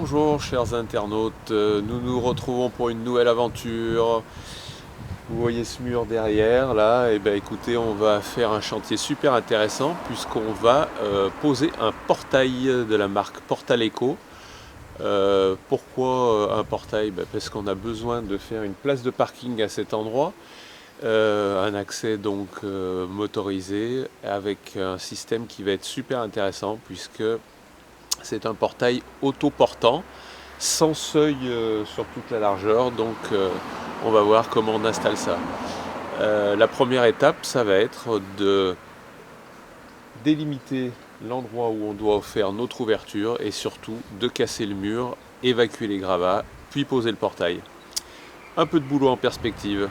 Bonjour chers internautes, nous nous retrouvons pour une nouvelle aventure. Vous voyez ce mur derrière là, et ben écoutez, on va faire un chantier super intéressant puisqu'on va poser un portail de la marque Portaleco. Pourquoi un portail? Parce qu'on a besoin de faire une place de parking à cet endroit, un accès donc motorisé avec un système qui va être super intéressant puisque c'est un portail autoportant, sans seuil sur toute la largeur, donc on va voir comment on installe ça. La première étape, ça va être de délimiter l'endroit où on doit faire notre ouverture et surtout de casser le mur, évacuer les gravats, puis poser le portail. Un peu de boulot en perspective.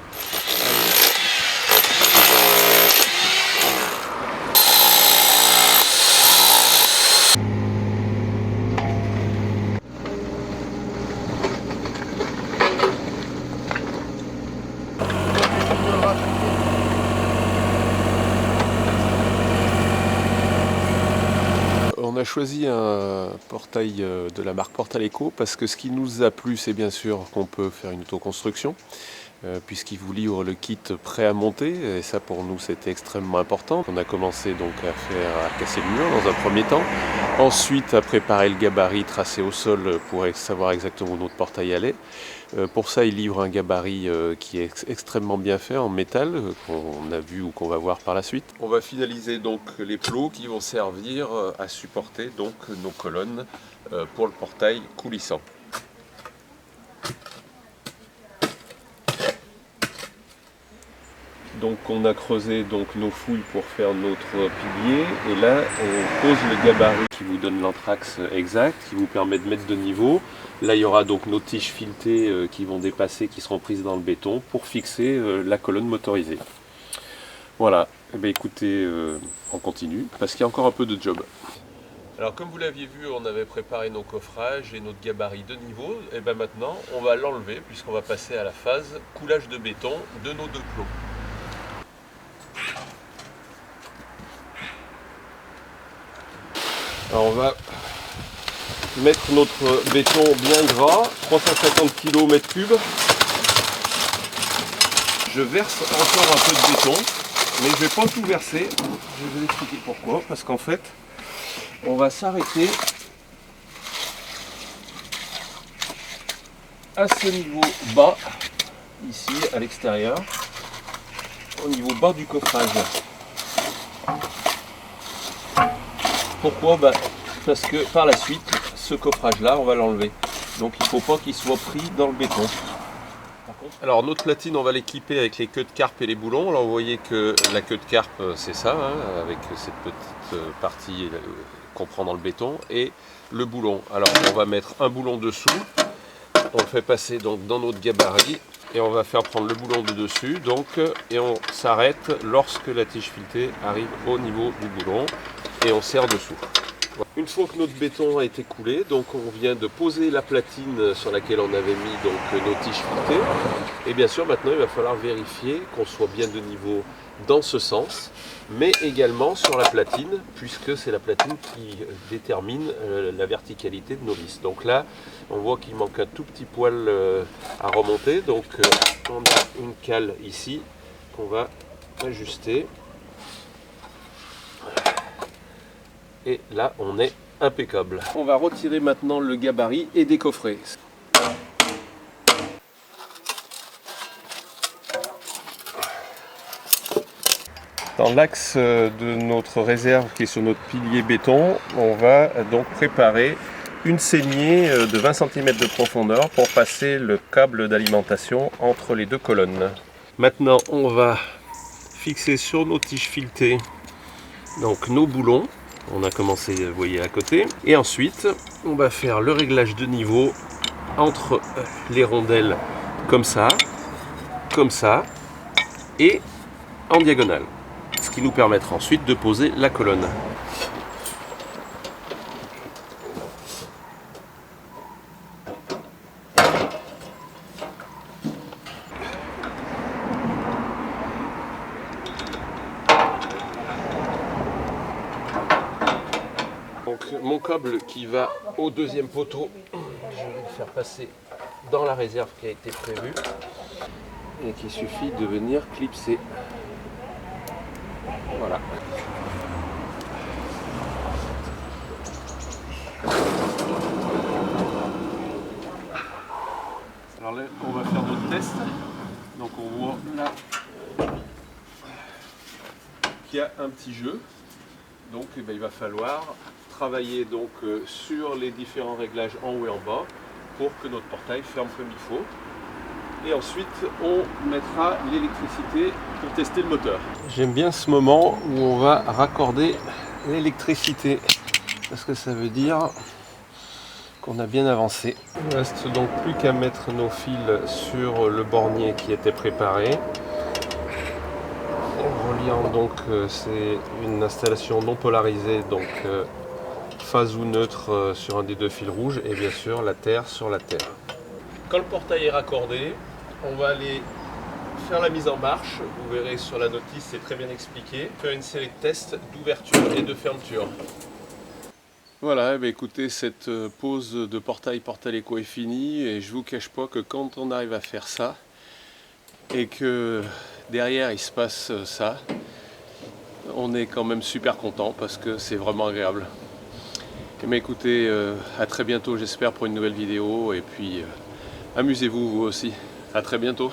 On a choisi un portail de la marque Portaleco parce que ce qui nous a plu, c'est bien sûr qu'on peut faire une autoconstruction, puisqu'il vous livre le kit prêt à monter, et ça pour nous c'était extrêmement important. On a commencé donc à casser le mur dans un premier temps, ensuite à préparer le gabarit tracé au sol pour savoir exactement où notre portail allait. Pour ça, il livre un gabarit qui est extrêmement bien fait en métal, qu'on a vu ou qu'on va voir par la suite. On va finaliser donc les plots qui vont servir à supporter donc nos colonnes pour le portail coulissant. Donc on a creusé donc nos fouilles pour faire notre pilier, et là on pose le gabarit qui vous donne l'anthrax exact, qui vous permet de mettre de niveau. Là il y aura donc nos tiges filetées qui vont dépasser, qui seront prises dans le béton pour fixer la colonne motorisée. Voilà, et bien écoutez, on continue parce qu'il y a encore un peu de job. Alors comme vous l'aviez vu, on avait préparé nos coffrages et notre gabarit de niveau, et bien maintenant on va l'enlever puisqu'on va passer à la phase coulage de béton de nos deux plots. Alors on va mettre notre béton bien gras, 350 kg mètre cube. Je verse encore un peu de béton, mais je ne vais pas tout verser. Je vais vous expliquer pourquoi. Parce qu'en fait, on va s'arrêter à ce niveau bas, ici à l'extérieur, au niveau bas du coffrage. Pourquoi? Parce que par la suite, ce coffrage-là, on va l'enlever. Donc il ne faut pas qu'il soit pris dans le béton. Alors notre platine, on va l'équiper avec les queues de carpe et les boulons. Alors vous voyez que la queue de carpe, c'est ça, hein, avec cette petite partie qu'on prend dans le béton, et le boulon. Alors on va mettre un boulon dessous, on le fait passer donc dans notre gabarit, et on va faire prendre le boulon de dessus, donc, et on s'arrête lorsque la tige filetée arrive au niveau du boulon, et on serre dessous. Une fois que notre béton a été coulé, donc on vient de poser la platine sur laquelle on avait mis donc nos tiges filetées. Et bien sûr maintenant il va falloir vérifier qu'on soit bien de niveau dans ce sens, mais également sur la platine, puisque c'est la platine qui détermine la verticalité de nos vis. Donc là on voit qu'il manque un tout petit poil à remonter, donc on a une cale ici qu'on va ajuster. Et là, on est impeccable. On va retirer maintenant le gabarit et décoffrer. Dans l'axe de notre réserve qui est sur notre pilier béton, on va donc préparer une saignée de 20 cm de profondeur pour passer le câble d'alimentation entre les deux colonnes. Maintenant, on va fixer sur nos tiges filetées donc nos boulons. On a commencé, vous voyez, à côté. Et ensuite, on va faire le réglage de niveau entre les rondelles comme ça, et en diagonale. Ce qui nous permettra ensuite de poser la colonne. Donc mon câble qui va au deuxième poteau faire passer dans la réserve qui a été prévue et qu'il suffit de venir clipser. Voilà. Alors là, on va faire notre test. Donc on voit là qu'il y a un petit jeu. Donc il va falloir travailler donc, sur les différents réglages en haut et en bas pour que notre portail ferme comme il faut. Et ensuite on mettra l'électricité pour tester le moteur. J'aime bien ce moment où on va raccorder l'électricité parce que ça veut dire qu'on a bien avancé. Il ne reste donc plus qu'à mettre nos fils sur le bornier qui était préparé. En reliant donc, c'est une installation non polarisée, donc phase ou neutre sur un des deux fils rouges et bien sûr la terre sur la terre. Quand le portail est raccordé, on va aller faire la mise en marche. Vous verrez sur la notice, c'est très bien expliqué. Faire une série de tests d'ouverture et de fermeture. Voilà, écoutez, cette pose de portail Portaléco est finie et je vous cache pas que quand on arrive à faire ça et que derrière il se passe ça, on est quand même super content parce que c'est vraiment agréable. Mais écoutez, à très bientôt j'espère pour une nouvelle vidéo et puis amusez-vous vous aussi. À très bientôt.